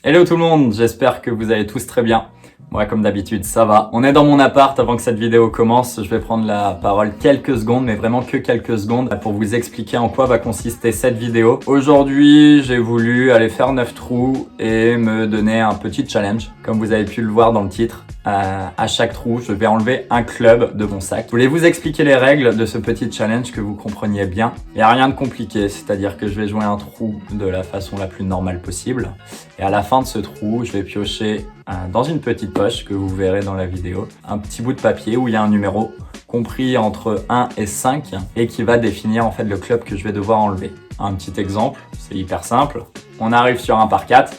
Hello tout le monde, j'espère que vous allez tous très bien. Moi comme d'habitude ça va. On est dans mon appart. Avant que cette vidéo commence, je vais prendre la parole quelques secondes, mais vraiment que quelques secondes, pour vous expliquer en quoi va consister cette vidéo. Aujourd'hui j'ai voulu aller faire 9 trous et me donner un petit challenge. Comme vous avez pu le voir dans le titre, à chaque trou je vais enlever un club de mon sac. Je voulais vous expliquer les règles de ce petit challenge, que vous compreniez bien. Il n'y a rien de compliqué, c'est-à-dire que je vais jouer un trou de la façon la plus normale possible. Et à la fin de ce trou, je vais piocher dans une petite poche que vous verrez dans la vidéo, un petit bout de papier où il y a un numéro compris entre 1 et 5 et qui va définir en fait le club que je vais devoir enlever. Un petit exemple, c'est hyper simple. On arrive sur un par 4.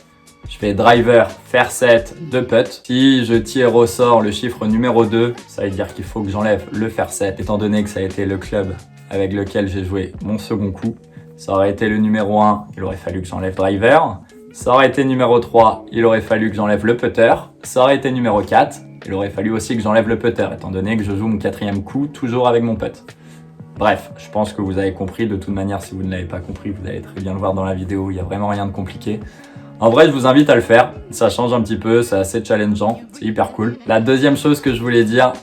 Je fais driver, faire 7, 2 putts. Si je tire au sort le chiffre numéro 2, ça veut dire qu'il faut que j'enlève le faire 7, étant donné que ça a été le club avec lequel j'ai joué mon second coup. Ça aurait été le numéro 1, il aurait fallu que j'enlève driver. Ça aurait été numéro 3, il aurait fallu que j'enlève le putter. Ça aurait été numéro 4, il aurait fallu aussi que j'enlève le putter, étant donné que je joue mon 4e coup toujours avec mon putt. Bref, je pense que vous avez compris. De toute manière, si vous ne l'avez pas compris, vous allez très bien le voir dans la vidéo, il n'y a vraiment rien de compliqué. En vrai, je vous invite à le faire, ça change un petit peu, c'est assez challengeant, c'est hyper cool. La deuxième chose que je voulais dire,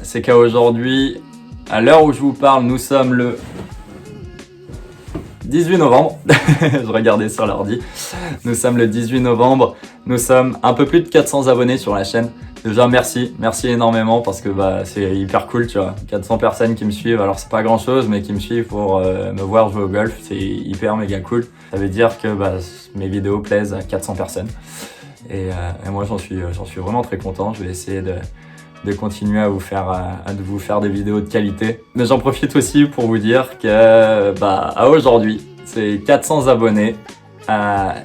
c'est qu'aujourd'hui, à l'heure où je vous parle, nous sommes le 18 novembre, je regardais sur l'ordi, nous sommes le 18 novembre, nous sommes un peu plus de 400 abonnés sur la chaîne. Déjà merci énormément parce que c'est hyper cool, tu vois, 400 personnes qui me suivent, alors c'est pas grand chose mais qui me suivent pour me voir jouer au golf, c'est hyper méga cool. Ça veut dire que mes vidéos plaisent à 400 personnes et moi j'en suis vraiment très content. Je vais essayer de continuer à vous faire des vidéos de qualité. Mais j'en profite aussi pour vous dire que à aujourd'hui, c'est 400 abonnés.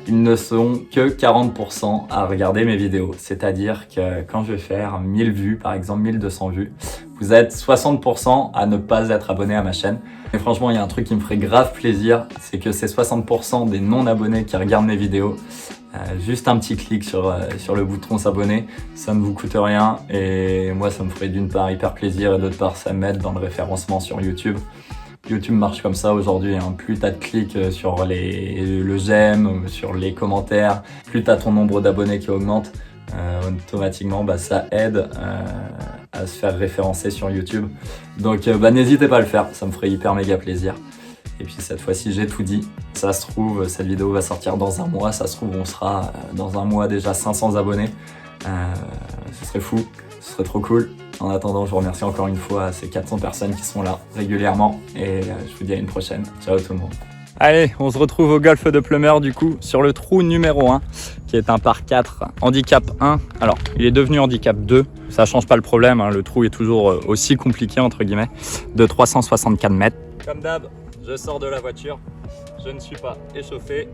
Ils ne sont que 40% à regarder mes vidéos. C'est-à-dire que quand je vais faire 1000 vues, par exemple 1200 vues, vous êtes 60% à ne pas être abonné à ma chaîne. Et franchement, il y a un truc qui me ferait grave plaisir, c'est que ces 60% des non-abonnés qui regardent mes vidéos, juste un petit clic sur le bouton s'abonner, ça ne vous coûte rien et moi ça me ferait d'une part hyper plaisir et d'autre part ça m'aide dans le référencement sur YouTube. YouTube marche comme ça aujourd'hui, hein. Plus t'as de clics sur le j'aime, sur les commentaires, plus t'as ton nombre d'abonnés qui augmente, automatiquement ça aide à se faire référencer sur YouTube. Donc n'hésitez pas à le faire, ça me ferait hyper méga plaisir. Et puis cette fois-ci j'ai tout dit, ça se trouve cette vidéo va sortir dans un mois, ça se trouve on sera dans un mois déjà 500 abonnés, ce serait fou, ce serait trop cool. En attendant, je vous remercie encore une fois ces 400 personnes qui sont là régulièrement et je vous dis à une prochaine. Ciao tout le monde. Allez, on se retrouve au golf de Plumeur du coup sur le trou numéro 1 qui est un par 4 handicap 1. Alors, il est devenu handicap 2, ça change pas le problème, hein, le trou est toujours aussi compliqué entre guillemets, de 364 mètres. Comme d'hab, je sors de la voiture, je ne suis pas échauffé.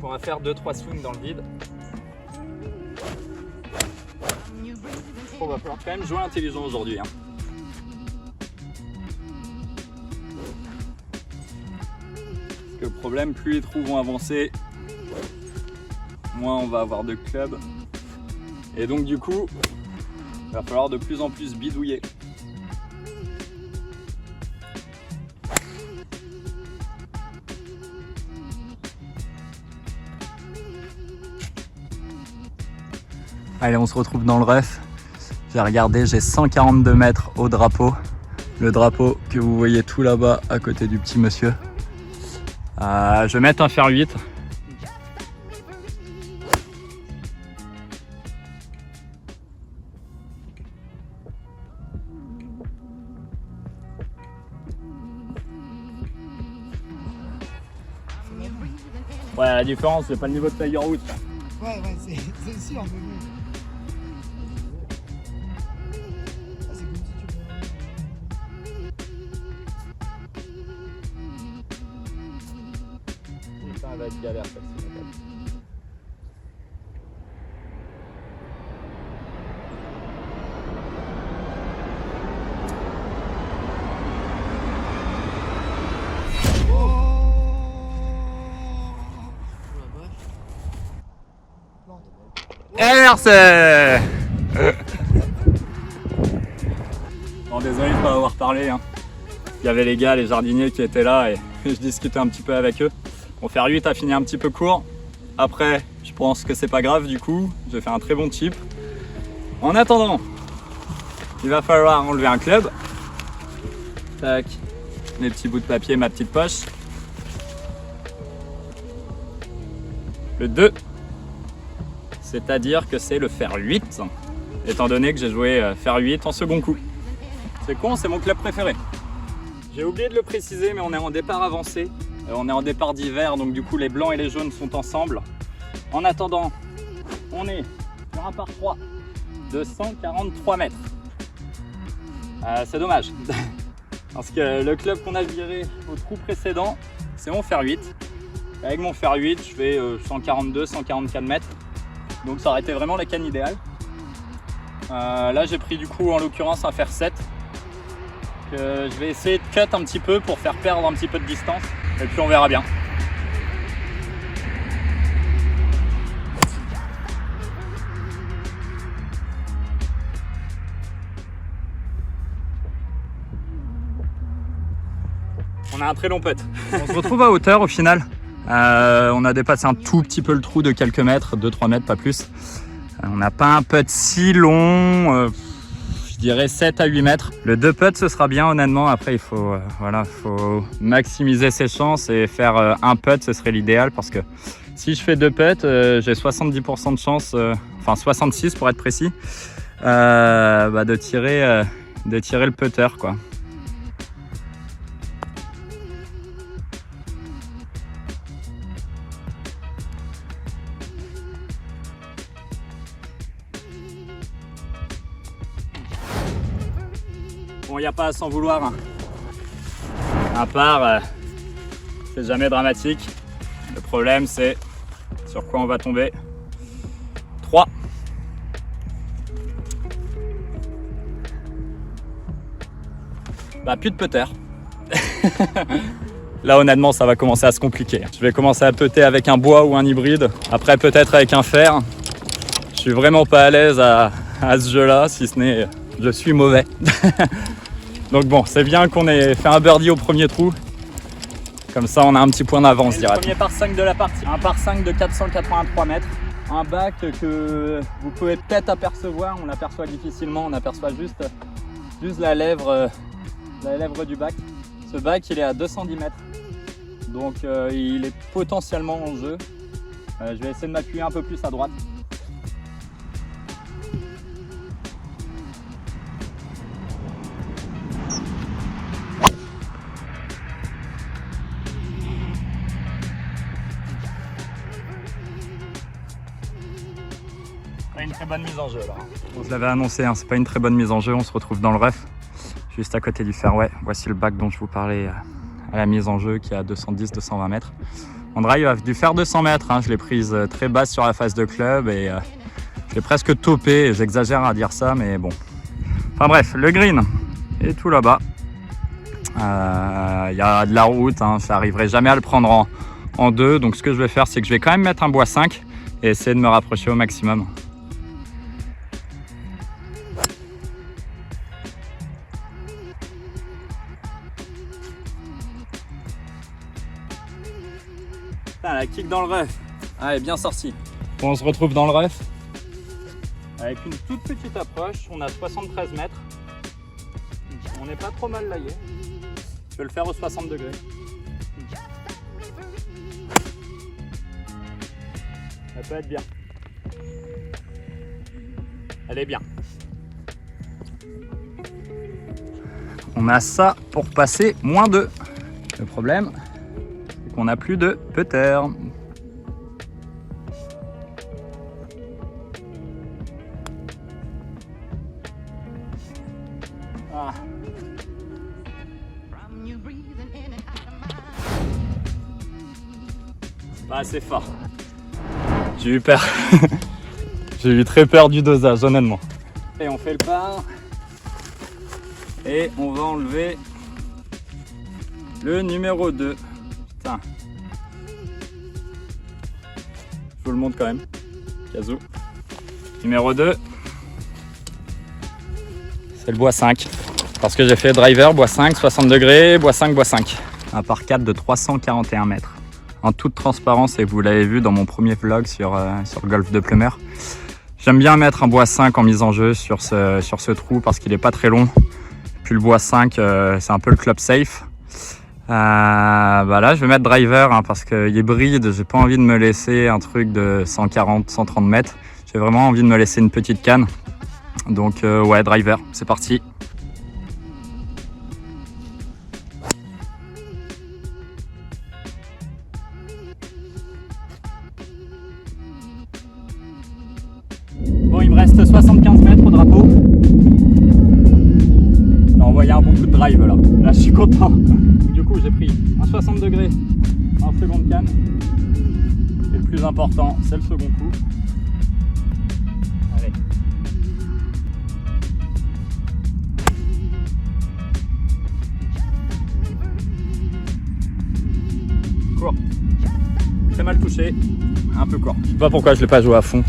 On va faire 2-3 swings dans le vide. On va falloir quand même jouer intelligent aujourd'hui. Hein. Parce que le problème, plus les trous vont avancer, moins on va avoir de clubs. Et donc du coup, il va falloir de plus en plus bidouiller. Allez, on se retrouve dans le ref. J'ai regardé, j'ai 142 mètres au drapeau. Le drapeau que vous voyez tout là-bas à côté du petit monsieur. Je vais mettre un fer 8. Ouais, la différence, c'est pas le niveau de Tiger Woods. Ouais, c'est sûr, mais bon. Ça va être galère celle-ci. Merci. Bon, désolé de ne pas avoir parlé. Hein. Il y avait les gars, les jardiniers qui étaient là et je discutais un petit peu avec eux. Mon fer 8 a fini un petit peu court. Après, je pense que c'est pas grave du coup. J'ai fait un très bon chip. En attendant, il va falloir enlever un club. Tac, mes petits bouts de papier, ma petite poche. Le 2, c'est-à-dire que c'est le fer 8, étant donné que j'ai joué fer 8 en second coup. C'est con, c'est mon club préféré. J'ai oublié de le préciser, mais on est en départ avancé. On est en départ d'hiver, donc du coup les blancs et les jaunes sont ensemble. En attendant, on est sur un par 3 de 143 mètres. C'est dommage, parce que le club qu'on a viré au trou précédent, c'est mon fer 8. Avec mon fer 8, je fais 142, 144 mètres. Donc ça aurait été vraiment la canne idéale. Là j'ai pris du coup en l'occurrence un fer 7. Que je vais essayer de cut un petit peu pour faire perdre un petit peu de distance. Et puis on verra bien. On a un très long putt. On se retrouve à hauteur au final. On a dépassé un tout petit peu le trou de quelques mètres, 2-3 mètres, pas plus. On n'a pas un putt si long, je dirais 7 à 8 mètres. Le 2 putt, ce sera bien honnêtement. Après, il faut, faut maximiser ses chances et faire un putt, ce serait l'idéal parce que si je fais 2 putts, j'ai 70% de chance, enfin 66 pour être précis, de tirer le putter, quoi. Bon, il n'y a pas à s'en vouloir. Hein. Un par, c'est jamais dramatique. Le problème, c'est sur quoi on va tomber. 3. Plus de putter. Là, honnêtement, ça va commencer à se compliquer. Je vais commencer à putter avec un bois ou un hybride. Après, peut-être avec un fer. Je suis vraiment pas à l'aise à ce jeu-là, si ce n'est je suis mauvais. Donc bon, c'est bien qu'on ait fait un birdie au premier trou. Comme ça, on a un petit point d'avance, je dirais. Le premier par 5 de la partie. Un par 5 de 483 mètres. Un bac que vous pouvez peut-être apercevoir. On l'aperçoit difficilement. On aperçoit juste la lèvre du bac. Ce bac, il est à 210 mètres. Donc, il est potentiellement en jeu. Je vais essayer de m'appuyer un peu plus à droite. Pas une très bonne mise en jeu là. On se l'avait annoncé, hein, c'est pas une très bonne mise en jeu. On se retrouve dans le rough, juste à côté du fairway. Voici le bac dont je vous parlais à la mise en jeu qui est à 210-220 mètres. Mon drive a dû faire 200 mètres, hein. Je l'ai prise très basse sur la face de club et je l'ai presque topé. J'exagère à dire ça, mais bon. Enfin bref, le green est tout là-bas. Il y a de la route, hein, je n'arriverai jamais à le prendre en deux. Donc ce que je vais faire, c'est que je vais quand même mettre un bois 5 et essayer de me rapprocher au maximum. Putain, la kick dans le rough. Ah, elle est bien sortie. Bon, on se retrouve dans le rough. Avec une toute petite approche, on a 73 mètres. On n'est pas trop mal laillé. Je vais le faire au 60 degrés. Elle peut être bien. Elle est bien. On a ça pour passer -2. Le problème, c'est qu'on n'a plus de putter. Ah. C'est pas assez fort. J'ai eu peur. J'ai eu très peur du dosage, honnêtement. Et on fait le par. Et on va enlever le numéro 2. Putain. Je vous le montre quand même. Casou. Numéro 2. C'est le bois 5. Parce que j'ai fait driver, bois 5, 60 degrés, bois 5, bois 5. Un par 4 de 341 mètres. en toute transparence et vous l'avez vu dans mon premier vlog sur Golf de Plumeur. J'aime bien mettre un bois 5 en mise en jeu sur ce trou parce qu'il est pas très long. Puis le bois 5, c'est un peu le club safe. Là, je vais mettre driver hein, parce qu'il est bride. J'ai pas envie de me laisser un truc de 140, 130 mètres. J'ai vraiment envie de me laisser une petite canne. Donc ouais, driver, c'est parti. Bon, il me reste 75 mètres au drapeau. On voyait un bon coup de drive là. Là, je suis content. Du coup, j'ai pris un 60 degrés en seconde canne. Et le plus important, c'est le second coup. Allez. Court. Très mal touché. Un peu court. Je sais pas pourquoi je l'ai pas joué à fond.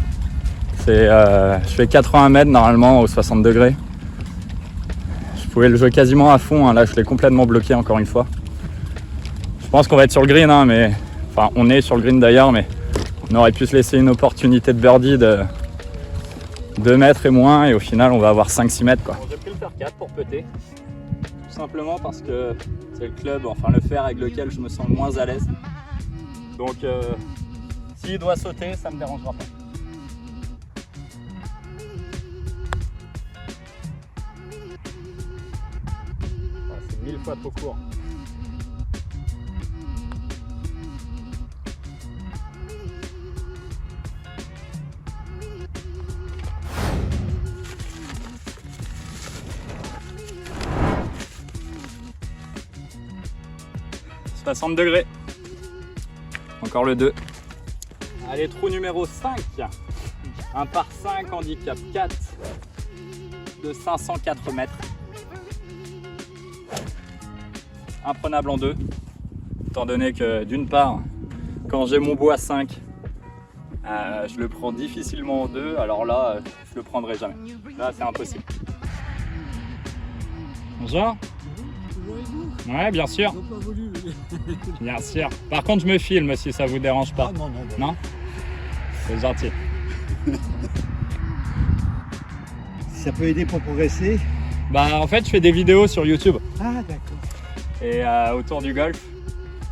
Je fais 80 mètres normalement au 60 degrés. Je pouvais le jouer quasiment à fond, hein. Là je l'ai complètement bloqué encore une fois. Je pense qu'on va être sur le green, hein, enfin on est sur le green d'ailleurs, mais on aurait pu se laisser une opportunité de birdie de 2 mètres et moins, et au final on va avoir 5-6 mètres quoi. Bon, j'ai pris le fer 4 pour putter, tout simplement parce que c'est le club, enfin le fer avec lequel je me sens le moins à l'aise. Donc s'il doit sauter, ça me dérangera pas. C'est 1000 fois trop court. « 60 degrés. Encore le 2. Allez, trou numéro 5. Un par 5, handicap 4 de 504 mètres. Imprenable en 2, étant donné que d'une part, quand j'ai mon bois 5, je le prends difficilement en 2, alors là, je le prendrai jamais. Là, c'est impossible. Bonjour. Ouais, bien sûr. Ils n'ont pas voulu. Bien sûr. Par contre, je me filme si ça vous dérange pas. Ah, non. Non ? C'est gentil. Ça peut aider pour progresser. Bah, en fait, je fais des vidéos sur YouTube. Ah, d'accord. Et autour du golf.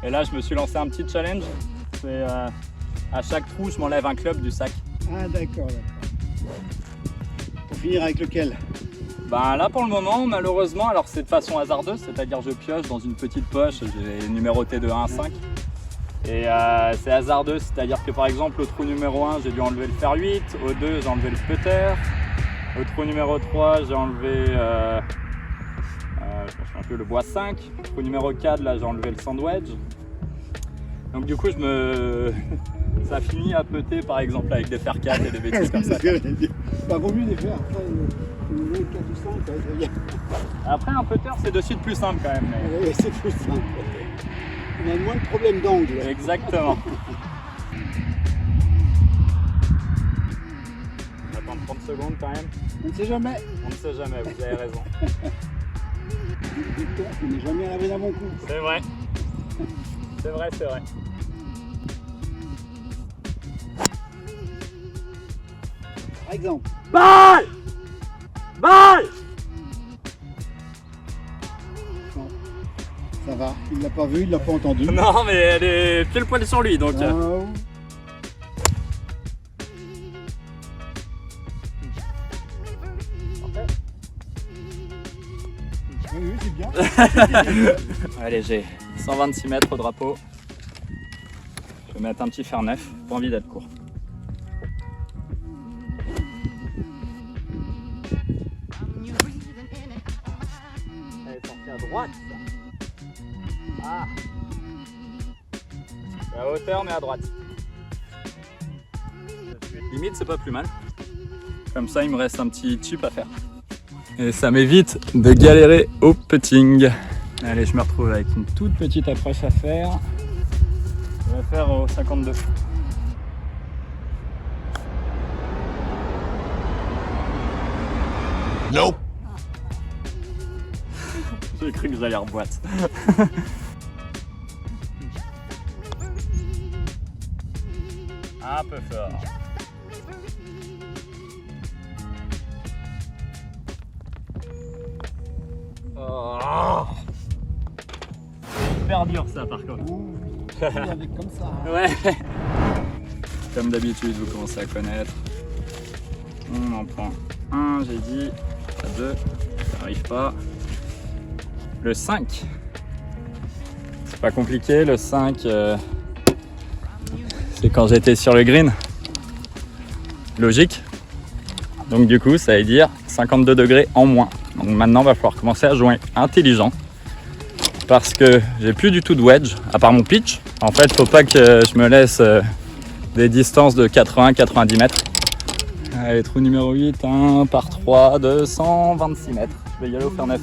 Et là, je me suis lancé un petit challenge. C'est à chaque trou, je m'enlève un club du sac. Ah, d'accord. Pour finir avec lequel? Ben là, pour le moment, malheureusement, alors c'est de façon hasardeuse, c'est-à-dire je pioche dans une petite poche, j'ai numéroté de 1 à 5. Et c'est hasardeux, c'est-à-dire que par exemple, au trou numéro 1, j'ai dû enlever le fer 8, au 2, j'ai enlevé le putter, au trou numéro 3, j'ai enlevé un peu le bois 5, au trou numéro 4, là, j'ai enlevé le sand wedge. Donc du coup, ça finit à peuter par exemple avec des fer 4 et des bêtises comme ça. Bah, vaut mieux les faire après le 4 ou 5. Après, un putter, c'est de suite plus simple quand même. Mais... Oui, c'est plus simple. On a moins de problèmes d'angle. Exactement. On va attendre 30 secondes quand même. On ne sait jamais. On ne sait jamais, vous avez raison. On n'est jamais arrivé d'un bon coup. C'est vrai. C'est vrai, c'est vrai. Par exemple. Balle! Balle! Non. Ça va. Il l'a pas vu, il l'a pas entendu. Non, mais elle est pile poil sur lui donc. Oh. Oui, c'est bien. Allez, j'ai 126 mètres au drapeau. Je vais mettre un petit fer 9, pas envie d'être court. Elle est sortie à droite. Ah. C'est à hauteur mais à droite. Limite c'est pas plus mal. Comme ça il me reste un petit chip à faire. Et ça m'évite de galérer au putting. Allez, je me retrouve avec une toute petite approche à faire. Je vais faire au 52. Nope. J'ai cru que j'allais reboîte. Un peu fort. Oh. Super dur ça par contre. Ouh, avec comme ça. Hein. Ouais. Comme d'habitude, vous commencez à connaître. On en prend un, j'ai dit. 2, ça n'arrive pas. Le 5. C'est pas compliqué, le 5, c'est quand j'étais sur le green. Logique. Donc du coup, ça veut dire 52 degrés en moins. Donc maintenant, il va falloir commencer à jouer intelligent. Parce que j'ai plus du tout de wedge, à part mon pitch. En fait, faut pas que je me laisse des distances de 80-90 mètres. Allez, trou numéro 8, 1 par 3 de 126 mètres. Je vais y aller au fer 9.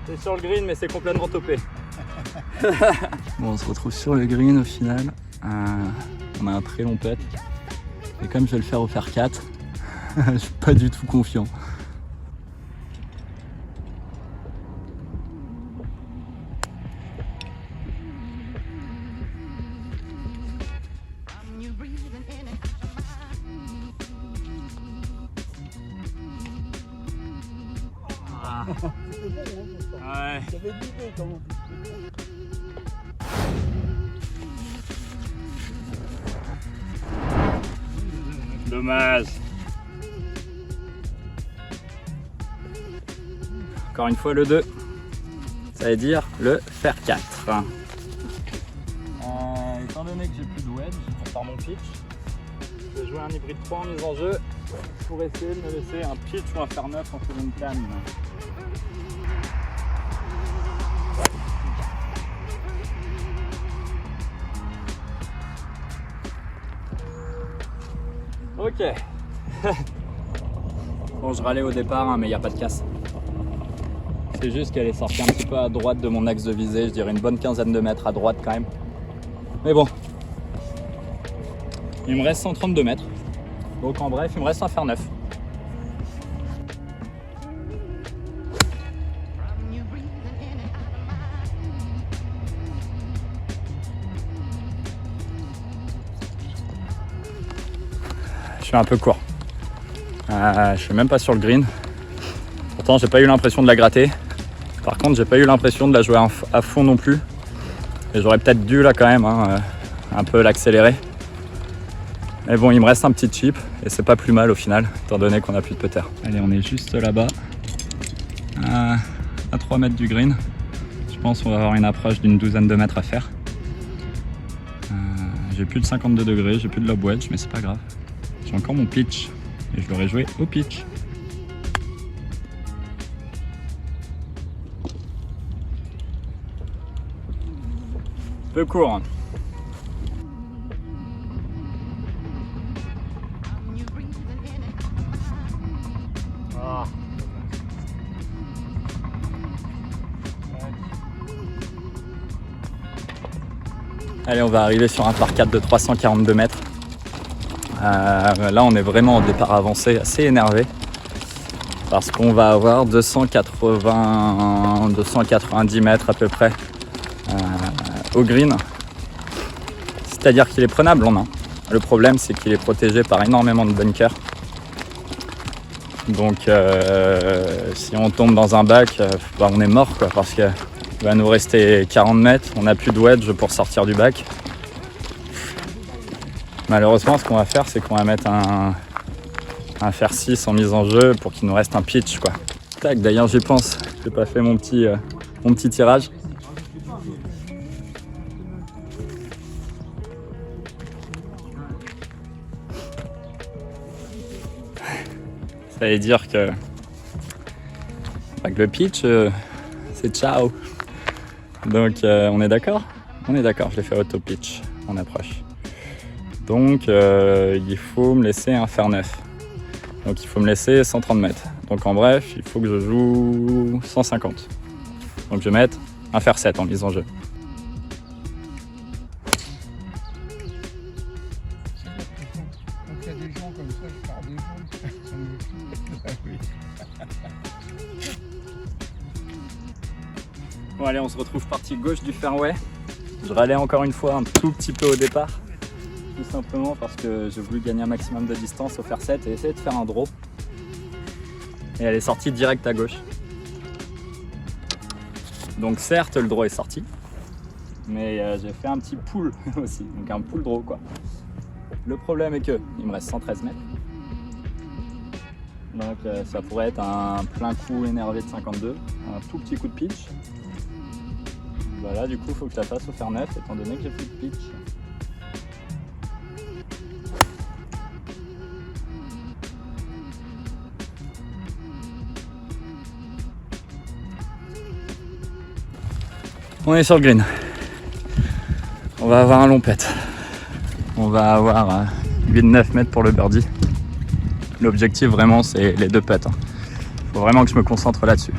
C'est sur le green, mais c'est complètement topé. Bon, on se retrouve sur le green au final. On a un très long putt. Et comme je vais le faire au fer 4, je suis pas du tout confiant. Ouais. J'avais l'idée comment Dommage. Encore une fois le 2. Ça veut dire le fer 4. Étant donné que j'ai plus de wedge par mon pitch, je vais jouer un hybride 3 en mise en jeu pour essayer de me laisser un pitch ou un fer 9 en seconde canne. Ok. Bon, je râlais au départ, hein, mais il n'y a pas de casse. C'est juste qu'elle est sortie un petit peu à droite de mon axe de visée, je dirais une bonne quinzaine de mètres à droite quand même. Mais bon, il me reste 132 mètres. Donc en bref, il me reste un fer 9. Je suis un peu court. Je suis même pas sur le green. Pourtant, j'ai pas eu l'impression de la gratter. Par contre, j'ai pas eu l'impression de la jouer à fond non plus. Et j'aurais peut-être dû là quand même un peu l'accélérer. Mais bon, il me reste un petit chip et c'est pas plus mal au final, étant donné qu'on a plus de putter. Allez, on est juste là-bas, à 3 mètres du green. Je pense qu'on va avoir une approche d'une douzaine de mètres à faire. J'ai plus de 52 degrés, j'ai plus de lob wedge, mais c'est pas grave. J'ai encore mon pitch et je l'aurais joué au pitch. Peu court. Hein. Ah. Allez, on va arriver sur un par 4 de 342 mètres. Là, on est vraiment au départ avancé, assez énervé. Parce qu'on va avoir 290 mètres à peu près au green. C'est-à-dire qu'il est prenable en main. Le problème, c'est qu'il est protégé par énormément de bunkers. Donc, si on tombe dans un bac, on est mort, quoi, parce qu'il va nous rester 40 mètres. On n'a plus de wedge pour sortir du bac. Malheureusement, ce qu'on va faire, c'est qu'on va mettre un fer 6 en mise en jeu pour qu'il nous reste un pitch, quoi. Tac, d'ailleurs, j'y pense. J'ai pas fait mon petit tirage. Ça veut dire que le pitch, c'est ciao. Donc, on est d'accord ? On est d'accord, je l'ai fait auto pitch en approche. Donc, il faut me laisser un fer 9. Donc, il faut me laisser 130 mètres. Donc, en bref, il faut que je joue 150. Donc, je vais mettre un fer 7 en mise en jeu. Quand il y a des gens comme ça, je pars des gens. allez, on se retrouve partie gauche du fairway. Je râlais encore une fois un tout petit peu au départ. Tout simplement parce que j'ai voulu gagner un maximum de distance au fair 7 et essayer de faire un draw. Et elle est sortie direct à gauche. Donc certes le draw est sorti, mais j'ai fait un petit pull aussi, donc un pull draw quoi. Le problème est que il me reste 113 mètres. Donc ça pourrait être un plein coup énervé de 52, un tout petit coup de pitch. Voilà, du coup il faut que je la fasse au fair 9 étant donné que j'ai plus de pitch. On est sur le green. On va avoir un long putt. On va avoir 8-9 mètres pour le birdie. L'objectif vraiment c'est les 2 putts. Faut vraiment que je me concentre là-dessus.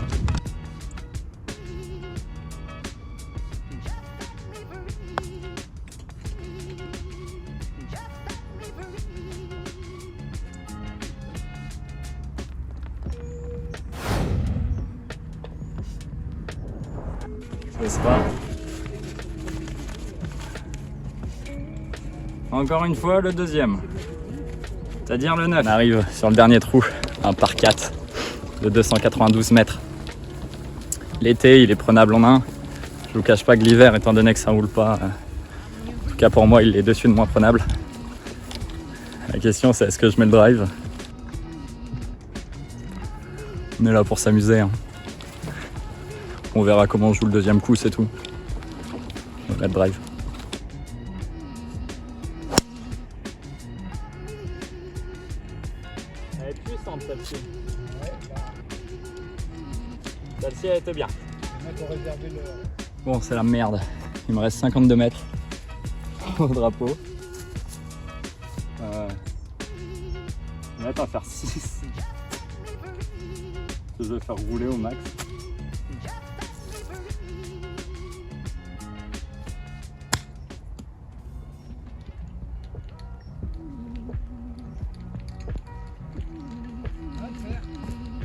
Ce sera encore une fois le deuxième, c'est-à-dire le 9. On arrive sur le dernier trou, un par 4 de 292 mètres. L'été il est prenable en main. Je vous cache pas que l'hiver, étant donné que ça roule pas, en tout cas pour moi il est dessus de moins prenable. La question c'est est-ce que je mets le drive? On est là pour s'amuser hein. On verra comment on joue le deuxième coup, c'est tout. On va mettre drive. Elle est puissante celle-ci. Celle-ci elle était bien. Bon, c'est la merde. Il me reste 52 mètres au drapeau. On va faire 6. Je vais faire rouler au max.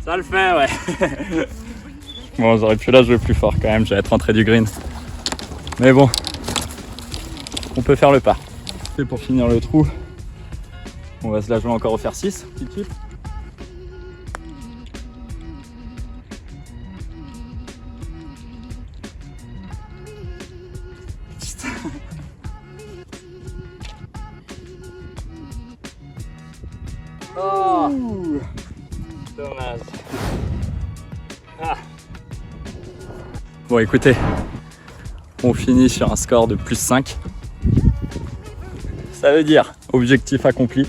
Ça le fait, ouais. Bon, j'aurais pu la jouer plus fort quand même, j'allais être rentré du green. Mais bon, on peut faire le pas. Et pour finir le trou, on va se la jouer encore au fer 6, petit chip. Oh, dommage. Ah. Bon écoutez, on finit sur un score de plus 5. Ça veut dire objectif accompli.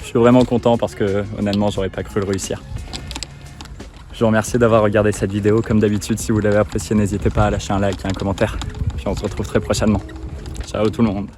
Je suis vraiment content parce que honnêtement j'aurais pas cru le réussir. Je vous remercie d'avoir regardé cette vidéo. Comme d'habitude, si vous l'avez appréciée, n'hésitez pas à lâcher un like et un commentaire. Puis on se retrouve très prochainement. Ciao tout le monde.